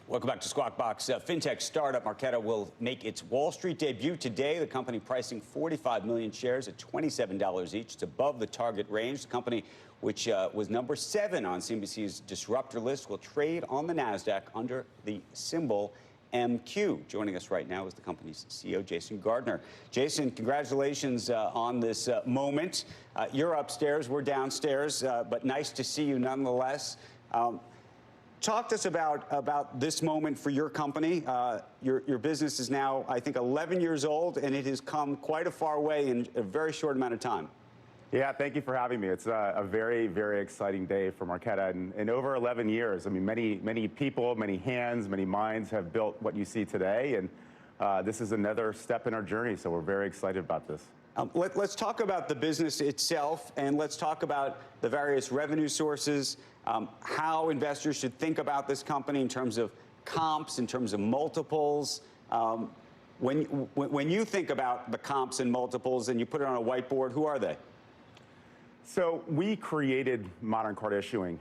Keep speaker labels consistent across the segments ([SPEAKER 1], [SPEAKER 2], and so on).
[SPEAKER 1] Welcome back to Squawk Box. Fintech startup Marqeta will make its Wall Street debut today. The company pricing 45 million shares at $27 each. It's above the target range. The company, which was number 7 on CNBC's disruptor list, will trade on the NASDAQ under the symbol MQ. Joining us right now is the company's CEO, Jason Gardner. Jason, congratulations on this moment. You're upstairs, we're downstairs, but nice to see you nonetheless. Talk to us about this moment for your company. Your business is now, I think, 11 years old, and it has come quite a far way in a very short amount of time.
[SPEAKER 2] Yeah, thank you for having me. It's a very, very exciting day for Marqeta. And in over 11 years, I mean, many people, many hands, many minds have built what you see today. And this is another step in our journey, so we're very excited about this.
[SPEAKER 1] Let's talk about the business itself, and let's talk about the various revenue sources, how investors should think about this company in terms of comps, in terms of multiples. When you think about the comps and multiples and you put it on a whiteboard, who are they?
[SPEAKER 2] So we created modern card issuing.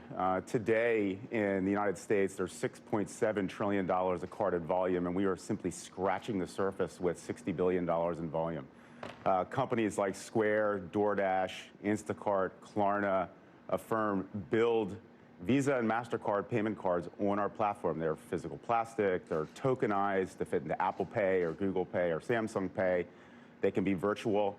[SPEAKER 2] Today in the United States, there's $6.7 trillion of carded volume, and we are simply scratching the surface with $60 billion in volume. Companies like Square, DoorDash, Instacart, Klarna, Affirm build Visa and MasterCard payment cards on our platform. They're physical plastic, they're tokenized, they fit into Apple Pay or Google Pay or Samsung Pay. They can be virtual.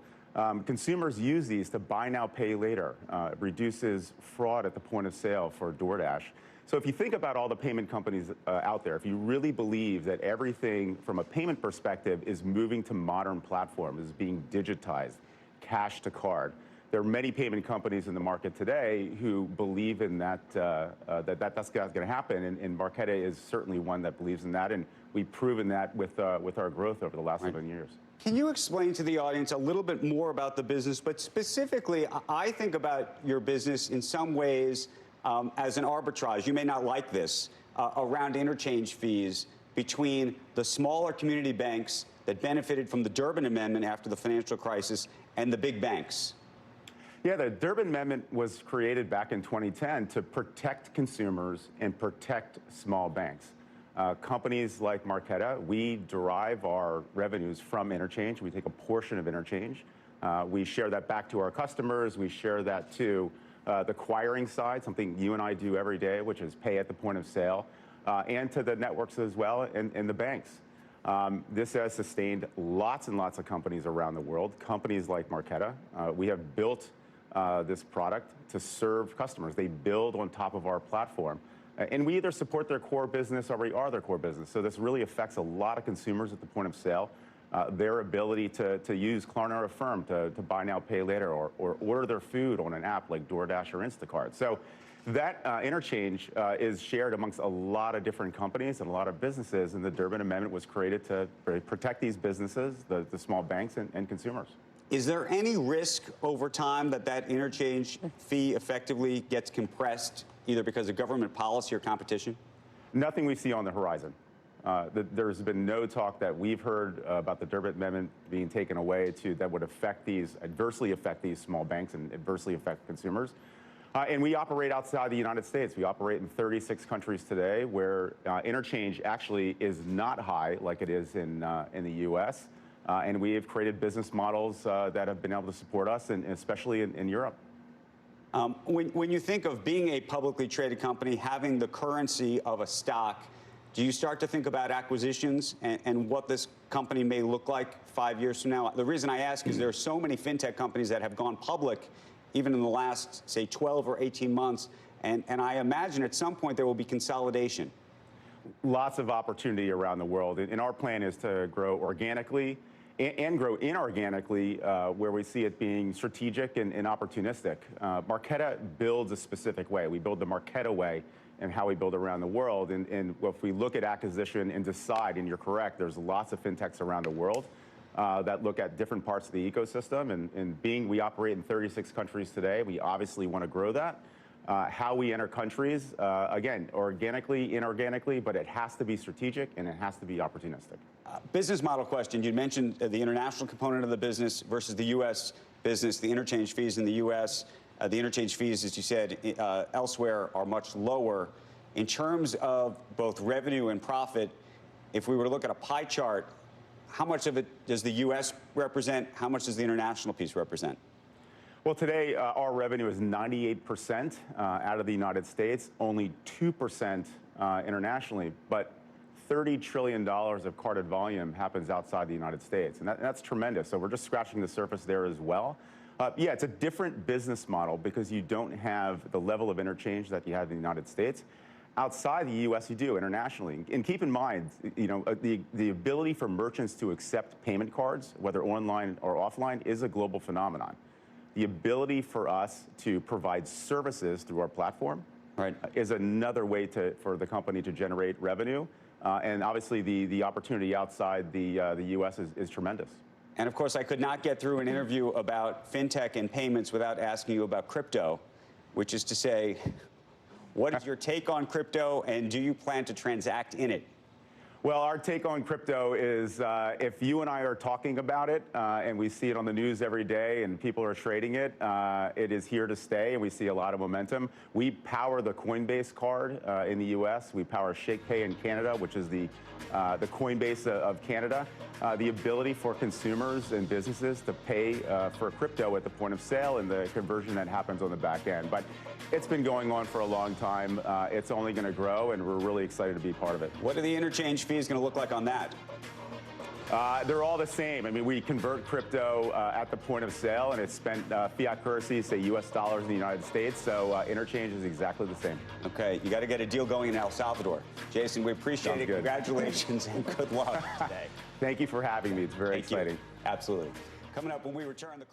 [SPEAKER 2] Consumers use these to buy now, pay later. It reduces fraud at the point of sale for DoorDash. So if you think about all the payment companies out there, if you really believe that everything from a payment perspective is moving to modern platforms, is being digitized, cash to card, there are many payment companies in the market today who believe in that, that's going to happen, and Marqeta is certainly one that believes in that, and we've proven that with our growth over the last 7 years.
[SPEAKER 1] Can you explain to the audience a little bit more about the business, but specifically, I think about your business in some ways as an arbitrage. You may not like this, around interchange fees between the smaller community banks that benefited from the Durbin Amendment after the financial crisis and the big banks.
[SPEAKER 2] Yeah, the Durbin Amendment was created back in 2010 to protect consumers and protect small banks. Companies like Marqeta, we derive our revenues from interchange. We take a portion of interchange. We share that back to our customers. We share that to the acquiring side, something you and I do every day, which is pay at the point of sale, and to the networks as well and the banks. This has sustained lots and lots of companies around the world, companies like Marqeta. We have built this product to serve customers. They build on top of our platform. And we either support their core business or we are their core business. So this really affects a lot of consumers at the point of sale. Their ability to use Klarna or Affirm to buy now, pay later, or order their food on an app like DoorDash or Instacart. So that interchange is shared amongst a lot of different companies and a lot of businesses, and the Durbin Amendment was created to protect these businesses, the small banks and consumers.
[SPEAKER 1] Is there any risk over time that interchange fee effectively gets compressed, either because of government policy or competition?
[SPEAKER 2] Nothing we see on the horizon. There's been no talk that we've heard about the Durbin Amendment being taken away that would adversely affect these small banks and adversely affect consumers. And we operate outside the United States. We operate in 36 countries today where interchange actually is not high like it is in the U.S. And we have created business models that have been able to support us, and especially in Europe.
[SPEAKER 1] When you think of being a publicly traded company, having the currency of a stock, do you start to think about acquisitions and what this company may look like 5 years from now? The reason I ask is there are so many fintech companies that have gone public even in the last, say, 12 or 18 months, and I imagine at some point there will be consolidation.
[SPEAKER 2] Lots of opportunity around the world, and our plan is to grow organically and grow inorganically where we see it being strategic and opportunistic. Marqeta builds a specific way. We build the Marqeta way and how we build around the world. And if we look at acquisition and decide, and you're correct, there's lots of fintechs around the world that look at different parts of the ecosystem. And we operate in 36 countries today, we obviously want to grow that. How we enter countries, again, organically, inorganically, but it has to be strategic and it has to be opportunistic.
[SPEAKER 1] Business model question. You mentioned the international component of the business versus the U.S. business, the interchange fees in the U.S. The interchange fees, as you said, elsewhere are much lower. In terms of both revenue and profit, if we were to look at a pie chart, how much of it does the U.S. represent? How much does the international piece represent?
[SPEAKER 2] Well, today, our revenue is 98% out of the United States, only 2% internationally, but $30 trillion of carded volume happens outside the United States, and that's tremendous. So we're just scratching the surface there as well. Yeah, it's a different business model because you don't have the level of interchange that you have in the United States. Outside the U.S., you do internationally. And keep in mind, the ability for merchants to accept payment cards, whether online or offline, is a global phenomenon. The ability for us to provide services through our platform is another way for the company to generate revenue. And obviously, the opportunity outside the U.S. is tremendous.
[SPEAKER 1] And of course, I could not get through an interview about fintech and payments without asking you about crypto, which is to say, what is your take on crypto, and do you plan to transact in it?
[SPEAKER 2] Well, our take on crypto is if you and I are talking about it and we see it on the news every day and people are trading it, it is here to stay, and we see a lot of momentum. We power the Coinbase card in the U.S. We power ShakePay in Canada, which is the Coinbase of Canada. The ability for consumers and businesses to pay for crypto at the point of sale and the conversion that happens on the back end. But it's been going on for a long time. It's only going to grow, and we're really excited to be part of it.
[SPEAKER 1] What are the interchange fees going to look like on that?
[SPEAKER 2] They're all the same. I mean, we convert crypto at the point of sale, and it's spent fiat currency, say U.S. dollars in the United States, so interchange is exactly the same.
[SPEAKER 1] Okay, you got to get a deal going in El Salvador. Jason, we appreciate it. Congratulations and good luck today.
[SPEAKER 2] Thank you for having me. It's very exciting.
[SPEAKER 1] Absolutely. Coming up when we return, the